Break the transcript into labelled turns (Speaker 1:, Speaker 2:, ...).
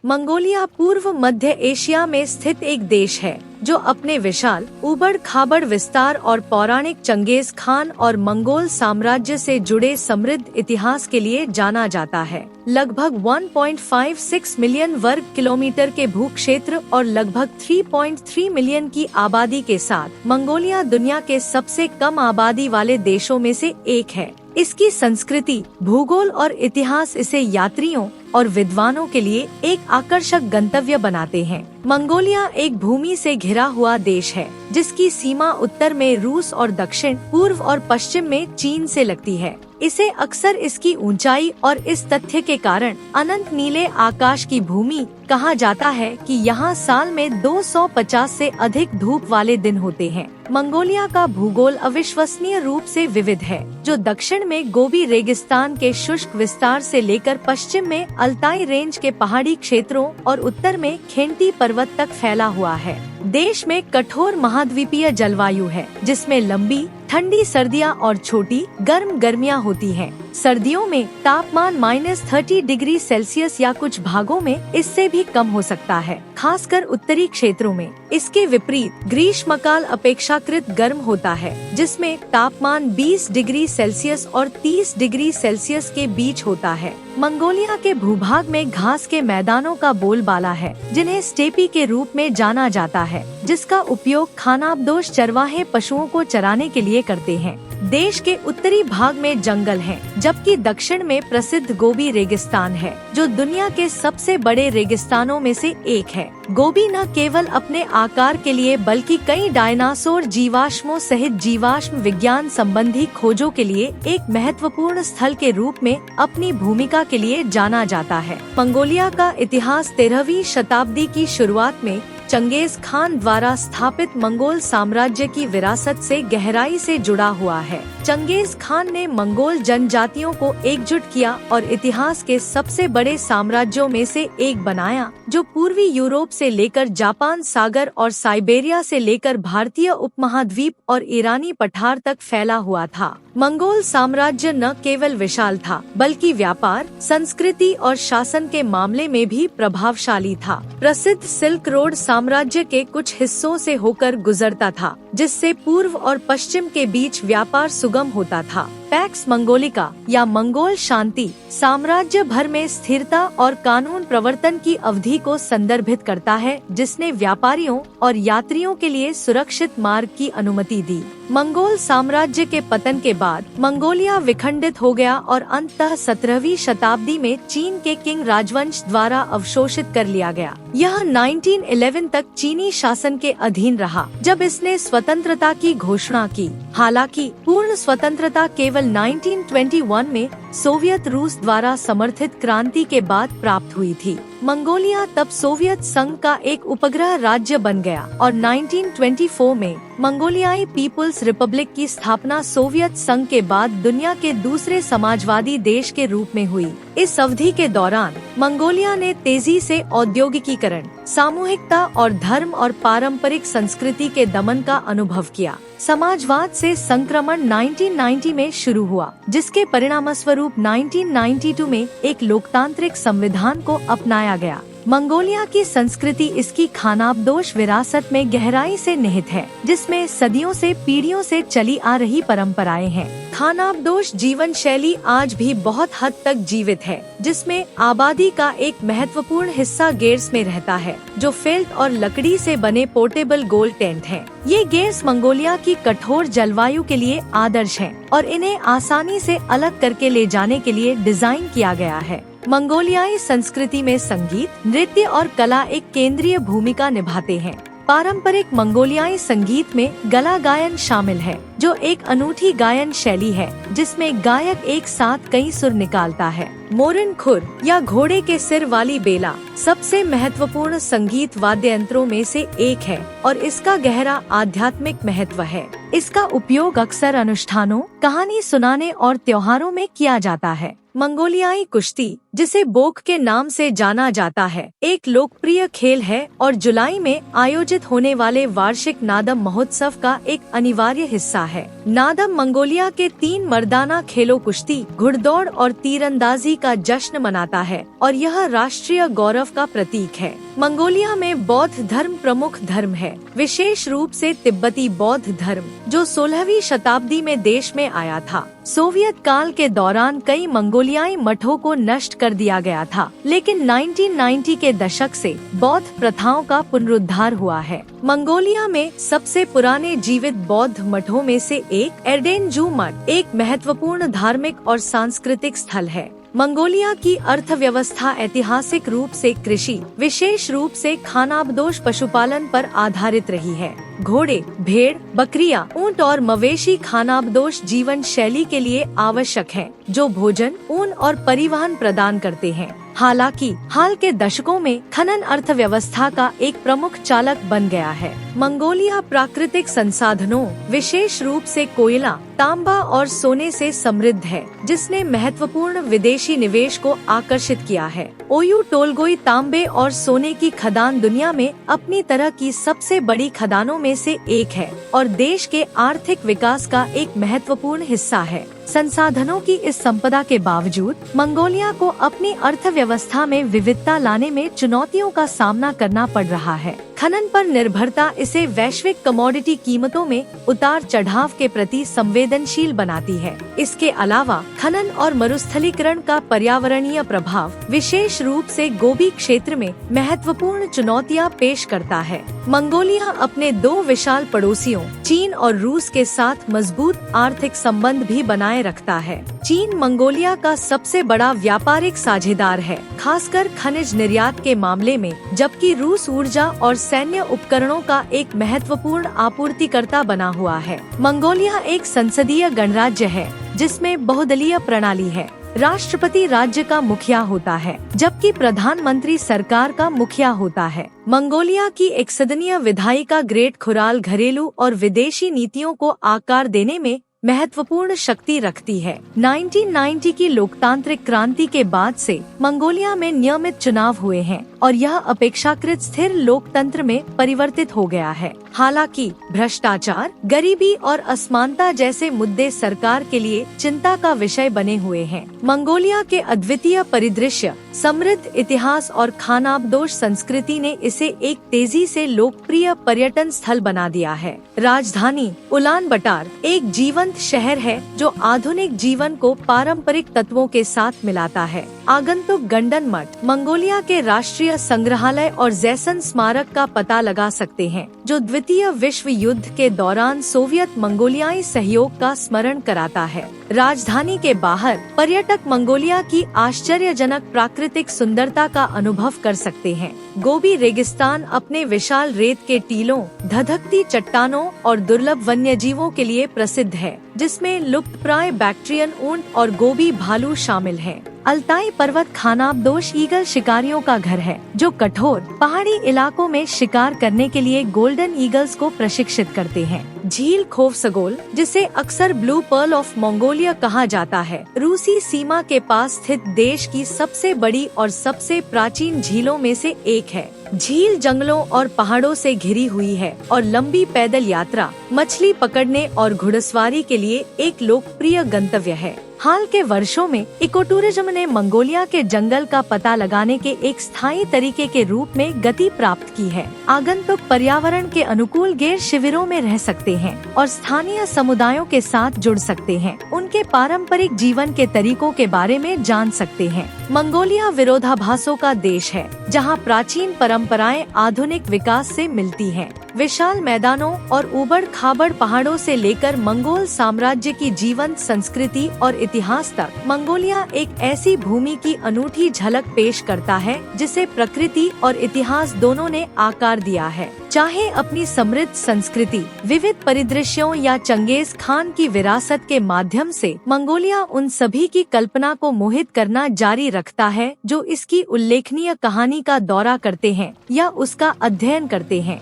Speaker 1: Mongolia पूर्व मध्य Asia में स्थित एक देश है जो अपने विशाल उबड़ खाबड़ विस्तार और पौराणिक चंगेज खान और मंगोल साम्राज्य से जुड़े समृद्ध इतिहास के लिए जाना जाता है। लगभग 1.56 मिलियन वर्ग किलोमीटर के भू क्षेत्र और लगभग 3.3 मिलियन की आबादी के साथ मंगोलिया दुनिया के सबसे कम आबादी वाले देशों में से एक है। इसकी संस्कृति, भूगोल और इतिहास इसे यात्रियों और विद्वानों के लिए एक आकर्षक गंतव्य बनाते हैं। मंगोलिया एक भूमि से घिरा हुआ देश है जिसकी सीमा उत्तर में रूस और दक्षिण पूर्व और पश्चिम में चीन से लगती है। इसे अक्सर इसकी ऊंचाई और इस तथ्य के कारण अनंत नीले आकाश की भूमि कहा जाता है कि यहाँ साल में 250 से अधिक धूप वाले दिन होते हैं। मंगोलिया का भूगोल अविश्वसनीय रूप से विविध है, जो दक्षिण में गोबी रेगिस्तान के शुष्क विस्तार से लेकर पश्चिम में अल्ताई रेंज के पहाड़ी क्षेत्रों और उत्तर में खेंटी पर्वत तक फैला हुआ है। देश में कठोर महाद्वीपीय जलवायु है, जिसमें लंबी ठंडी सर्दियां और छोटी गर्म गर्मियां होती हैं। सर्दियों में तापमान -30 डिग्री सेल्सियस या कुछ भागों में इससे भी कम हो सकता है, खासकर उत्तरी क्षेत्रों में। इसके विपरीत ग्रीष्मकाल अपेक्षाकृत गर्म होता है, जिसमें तापमान 20 डिग्री सेल्सियस और 30 डिग्री सेल्सियस के बीच होता है। मंगोलिया के भूभाग में घास के मैदानों का बोलबाला है, जिन्हें स्टेपी के रूप में जाना जाता है, जिसका उपयोग खानाबदोश चरवाहे पशुओं को चराने के लिए करते हैं। देश के उत्तरी भाग में जंगल हैं, जबकि दक्षिण में प्रसिद्ध गोबी रेगिस्तान है, जो दुनिया के सबसे बड़े रेगिस्तानों में से एक है। गोबी न केवल अपने आकार के लिए बल्कि कई डायनासोर जीवाश्मों सहित जीवाश्म विज्ञान संबंधी खोजों के लिए एक महत्वपूर्ण स्थल के रूप में अपनी भूमिका के लिए जाना जाता है। मंगोलिया का इतिहास 13वीं शताब्दी की शुरुआत में चंगेज खान द्वारा स्थापित मंगोल साम्राज्य की विरासत से गहराई से जुड़ा हुआ है। चंगेज खान ने मंगोल जनजातियों को एकजुट किया और इतिहास के सबसे बड़े साम्राज्यों में से एक बनाया, जो पूर्वी यूरोप से लेकर जापान सागर और साइबेरिया से लेकर भारतीय उपमहाद्वीप और ईरानी पठार तक फैला हुआ था। मंगोल साम्राज्य न केवल विशाल था, बल्कि व्यापार, संस्कृति और शासन के मामले में भी प्रभावशाली था। प्रसिद्ध सिल्क रोड साम्राज्य के कुछ हिस्सों से होकर गुजरता था, जिससे पूर्व और पश्चिम के बीच व्यापार सुगम होता था। पैक्स मंगोलिका या मंगोल शांति साम्राज्य भर में स्थिरता और कानून प्रवर्तन की अवधि को संदर्भित करता है, जिसने व्यापारियों और यात्रियों के लिए सुरक्षित मार्ग की अनुमति दी। मंगोल साम्राज्य के पतन के बाद मंगोलिया विखंडित हो गया और अंततः 17वीं शताब्दी में चीन के किंग राजवंश द्वारा अवशोषित कर लिया गया। यह 1911 तक चीनी शासन के अधीन रहा, जब इसने स्वतंत्रता की घोषणा की। हालांकि पूर्ण स्वतंत्रता केवल 1921 में सोवियत रूस द्वारा समर्थित क्रांति के बाद प्राप्त हुई थी। मंगोलिया तब सोवियत संघ का एक उपग्रह राज्य बन गया और 1924 में मंगोलियाई पीपुल्स रिपब्लिक की स्थापना सोवियत संघ के बाद दुनिया के दूसरे समाजवादी देश के रूप में हुई। इस अवधि के दौरान मंगोलिया ने तेजी से औद्योगिकीकरण, सामूहिकता और धर्म और पारंपरिक संस्कृति के दमन का अनुभव किया। समाजवाद से संक्रमण 1990 में शुरू हुआ, जिसके परिणामस्वरूप 1992 में एक लोकतांत्रिक संविधान को अपनाया गया। मंगोलिया की संस्कृति इसकी खानाबदोश विरासत में गहराई से निहित है, जिसमें सदियों से पीढ़ियों से चली आ रही परंपराएं हैं। खानाबदोश जीवन शैली आज भी बहुत हद तक जीवित है, जिसमें आबादी का एक महत्वपूर्ण हिस्सा गेर्स में रहता है, जो फेल्ट और लकड़ी से बने पोर्टेबल गोल टेंट हैं। ये गेर्स मंगोलिया की कठोर जलवायु के लिए आदर्श हैं और इन्हें आसानी से अलग करके ले जाने के लिए डिजाइन किया गया है। मंगोलियाई संस्कृति में संगीत, नृत्य और कला एक केंद्रीय भूमिका निभाते हैं। पारंपरिक मंगोलियाई संगीत में गला गायन शामिल है, जो एक अनूठी गायन शैली है जिसमें गायक एक साथ कई सुर निकालता है। मोरन खुर या घोड़े के सिर वाली बेला सबसे महत्वपूर्ण संगीत वाद्य यंत्रों में से एक है और इसका गहरा आध्यात्मिक महत्व है। इसका उपयोग अक्सर अनुष्ठानों, कहानी सुनाने और त्योहारों में किया जाता है। मंगोलियाई कुश्ती, जिसे बोक के नाम से जाना जाता है, एक लोकप्रिय खेल है और जुलाई में आयोजित होने वाले वार्षिक नादम महोत्सव का एक अनिवार्य हिस्सा है। नादम मंगोलिया के 3 मर्दाना खेलों कुश्ती, घुड़दौड़ और तीरंदाजी का जश्न मनाता है और यह राष्ट्रीय गौरव का प्रतीक है। मंगोलिया में बौद्ध धर्म प्रमुख धर्म है, विशेष रूप से तिब्बती बौद्ध धर्म, जो 16वीं शताब्दी में देश में आया था। सोवियत काल के दौरान कई मंगोलियाई मठों को नष्ट कर दिया गया था, लेकिन 1990 के दशक से बौद्ध प्रथाओं का पुनरुद्धार हुआ है। मंगोलिया में सबसे पुराने जीवित बौद्ध मठों में से एक एर्डेनजू मठ एक महत्वपूर्ण धार्मिक और सांस्कृतिक स्थल है। मंगोलिया की अर्थव्यवस्था ऐतिहासिक रूप से कृषि, विशेष रूप से खानाबदोश पशुपालन पर आधारित रही है। घोड़े, भेड़, बकरियां, ऊंट और मवेशी खानाबदोश जीवन शैली के लिए आवश्यक हैं, जो भोजन, ऊन और परिवहन प्रदान करते हैं। हालांकि हाल के दशकों में खनन अर्थव्यवस्था का एक प्रमुख चालक बन गया है। मंगोलिया प्राकृतिक संसाधनों, विशेष रूप से कोयला, तांबा और सोने से समृद्ध है, जिसने महत्वपूर्ण विदेशी निवेश को आकर्षित किया है। ओयू टोलगोई तांबे और सोने की खदान दुनिया में अपनी तरह की सबसे बड़ी खदानों में से एक है और देश के आर्थिक विकास का एक महत्वपूर्ण हिस्सा है। संसाधनों की इस संपदा के बावजूद मंगोलिया को अपनी अर्थव्यवस्था में विविधता लाने में चुनौतियों का सामना करना पड़ रहा है। खनन पर निर्भरता इसे वैश्विक कमोडिटी कीमतों में उतार चढ़ाव के प्रति संवेदनशील बनाती है। इसके अलावा खनन और मरुस्थलीकरण का पर्यावरणीय प्रभाव, विशेष रूप से गोबी क्षेत्र में महत्वपूर्ण चुनौतियां पेश करता है। मंगोलिया अपने 2 विशाल पड़ोसियों चीन और रूस के साथ मजबूत आर्थिक संबंध भी बनाए रखता है। चीन मंगोलिया का सबसे बड़ा व्यापारिक साझेदार है, खासकर खनिज निर्यात के मामले में, जबकि रूस ऊर्जा और सैन्य उपकरणों का एक महत्वपूर्ण आपूर्तिकर्ता बना हुआ है। मंगोलिया एक संसदीय गणराज्य है, जिसमें बहुदलीय प्रणाली है। राष्ट्रपति राज्य का मुखिया होता है, जबकि प्रधानमंत्री सरकार का मुखिया होता है। मंगोलिया की एकसदनीय विधायिका ग्रेट खुराल घरेलू और विदेशी नीतियों को आकार देने में महत्वपूर्ण शक्ति रखती है। 1990 की लोकतांत्रिक क्रांति के बाद से मंगोलिया में नियमित चुनाव हुए हैं और यह अपेक्षाकृत स्थिर लोकतंत्र में परिवर्तित हो गया है। हालांकि भ्रष्टाचार, गरीबी और असमानता जैसे मुद्दे सरकार के लिए चिंता का विषय बने हुए हैं। मंगोलिया के अद्वितीय परिदृश्य, समृद्ध इतिहास और खानाबदोश संस्कृति ने इसे एक तेजी से लोकप्रिय पर्यटन स्थल बना दिया है। राजधानी उलानबटार एक जीवंत शहर है जो आधुनिक जीवन को पारंपरिक तत्वों के साथ मिलाता है। आगंतुक गंडन मठ, मंगोलिया के राष्ट्रीय संग्रहालय और जैसन स्मारक का पता लगा सकते हैं, जो द्वितीय विश्व युद्ध के दौरान सोवियत मंगोलियाई सहयोग का स्मरण कराता है। राजधानी के बाहर पर्यटक मंगोलिया की आश्चर्यजनक प्राकृतिक सुंदरता का अनुभव कर सकते हैं। गोबी रेगिस्तान अपने विशाल रेत के टीलों, धधकती चट्टानों और दुर्लभ वन्यजीवों के लिए प्रसिद्ध है, जिसमें लुप्तप्राय बैक्ट्रियन ऊंट और गोबी भालू शामिल हैं। अल्ताई पर्वत खानाबदोश ईगल शिकारियों का घर है, जो कठोर पहाड़ी इलाकों में शिकार करने के लिए गोल्डन ईगल्स को प्रशिक्षित करते हैं। झील खोवसगोल, जिसे अक्सर ब्लू पर्ल ऑफ मंगोलिया कहा जाता है, रूसी सीमा के पास स्थित देश की सबसे बड़ी और सबसे प्राचीन झीलों में से एक है। झील जंगलों और पहाड़ों से घिरी हुई है और लंबी पैदल यात्रा, मछली पकड़ने और घुड़सवारी के लिए एक लोकप्रिय गंतव्य है। हाल के वर्षों में इकोटूरिज्म ने मंगोलिया के जंगल का पता लगाने के एक स्थायी तरीके के रूप में गति प्राप्त की है। आगंतुक पर्यावरण के अनुकूल गैर शिविरों में रह सकते हैं और स्थानीय समुदायों के साथ जुड़ सकते हैं, उनके पारंपरिक जीवन के तरीकों के बारे में जान सकते हैं। मंगोलिया विरोधाभासों का देश है, जहां प्राचीन परंपराएं आधुनिक विकास से मिलती हैं। विशाल मैदानों और ऊबड़-खाबड़ पहाड़ों से लेकर मंगोल साम्राज्य की जीवंत संस्कृति और इतिहास तक, मंगोलिया एक ऐसी भूमि की अनूठी झलक पेश करता है जिसे प्रकृति और इतिहास दोनों ने आकार दिया है। चाहे अपनी समृद्ध संस्कृति, विविध परिदृश्यों या चंगेज खान की विरासत के माध्यम से, मंगोलिया उन सभी की कल्पना को मोहित करना जारी रखता है जो इसकी उल्लेखनीय कहानी का दौरा करते हैं या उसका अध्ययन करते हैं।